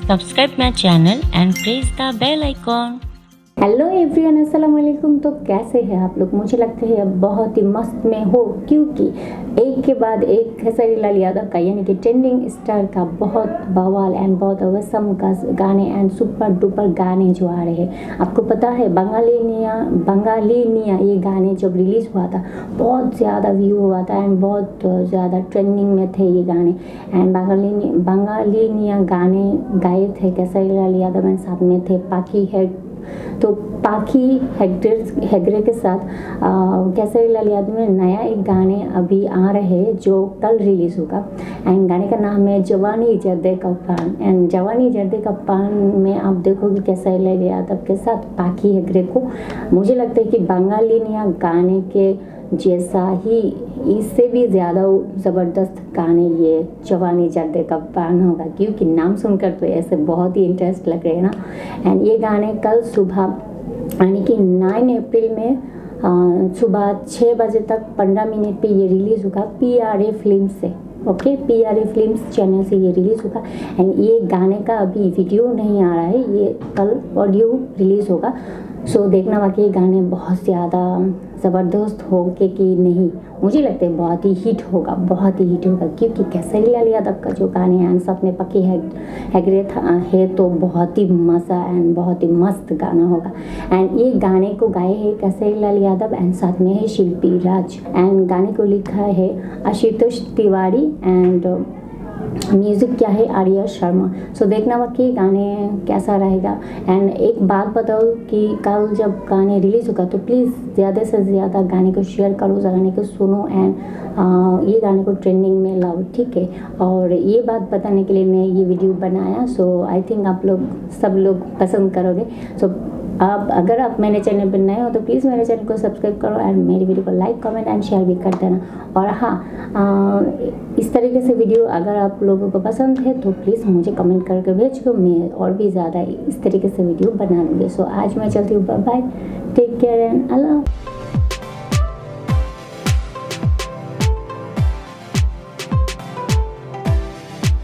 subscribe my channel and press the bell icon. Hello everyone, अस्सलाम वालेकुम। तो कैसे हैं आप लोग? मुझे लगता है बहुत ही मस्त में हो, क्योंकि एक के बाद एक खेसारी लाल यादव का यानी कि ट्रेंडिंग स्टार का बहुत बवाल एंड बहुत अवसम गाने एंड सुपर डुपर गाने जो आ रहे हैं। आपको पता है बंगाली निया ये गाने जब रिलीज़ हुआ था बहुत ज़्यादा व्यू हुआ था एंड बहुत ज़्यादा ट्रेंडिंग में थे ये गाने। एंड बंगाली निया गाने गाए थे खेसारी लाल यादव एंड साथ में थे पाखी है। तो पाखी हेगड़े के साथ खेसारी लाल यादव में नया एक गाने अभी आ रहे हैं जो कल रिलीज़ होगा। एंड गाने का नाम है जवानी जर्दे का पान। एंड जवानी जर्दे का पान में आप देखोगे खेसारी लाल यादव के साथ पाखी हेगड़े को। मुझे लगता है कि बंगाली निया गाने के जैसा ही इससे भी ज़्यादा ज़बरदस्त गाने ये जवानी जर्दे का पान होगा, क्योंकि नाम सुनकर तो ऐसे बहुत ही इंटरेस्ट लग रहे हैं ना। एंड ये गाने कल सुबह यानी कि 9 अप्रैल में सुबह 6 बजे तक 15 मिनट पे ये रिलीज़ होगा PRA फिल्म से। ओके, PRA फिल्म्स चैनल से ये रिलीज़ होगा। एंड ये गाने का अभी वीडियो नहीं आ रहा है, ये कल ऑडियो रिलीज़ होगा। सो देखना बाकी ये गाने बहुत ज़्यादा ज़बरदस्त होंगे कि नहीं। मुझे लगता है बहुत ही हिट होगा, बहुत ही हिट होगा, क्योंकि खेसारी लाल यादव का जो गाने हैं साथ में पाखी हेगड़े है तो बहुत ही मज़ा एंड बहुत ही मस्त गाना होगा। एंड ये गाने को गाए हैं खेसारी लाल यादव एंड साथ में है शिल्पी राज। एंड गाने को लिखा है आशुतोष तिवारी एंड म्यूज़िक क्या है आर्या शर्मा। सो देखना बाकी गाने कैसा रहेगा। एंड एक बात बताओ कि कल जब गाने रिलीज़ होगा तो प्लीज़ ज़्यादा से ज़्यादा गाने को शेयर करो, गाने को सुनो एंड ये गाने को ट्रेंडिंग में लाओ, ठीक है। और ये बात बताने के लिए मैं ये वीडियो बनाया। सो आई थिंक आप लोग सब लोग पसंद करोगे। सो अगर आप मेरे चैनल पर नए हो तो प्लीज़ मेरे चैनल को सब्सक्राइब करो एंड मेरी वीडियो को लाइक कमेंट एंड शेयर भी कर देना। और हाँ, इस तरीके से वीडियो अगर आप लोगों को पसंद है तो प्लीज़ मुझे कमेंट करके भेज दो, मैं और भी ज़्यादा इस तरीके से वीडियो बना लूँगी। सो आज मैं चलती हूँ, bye, take care and Allah.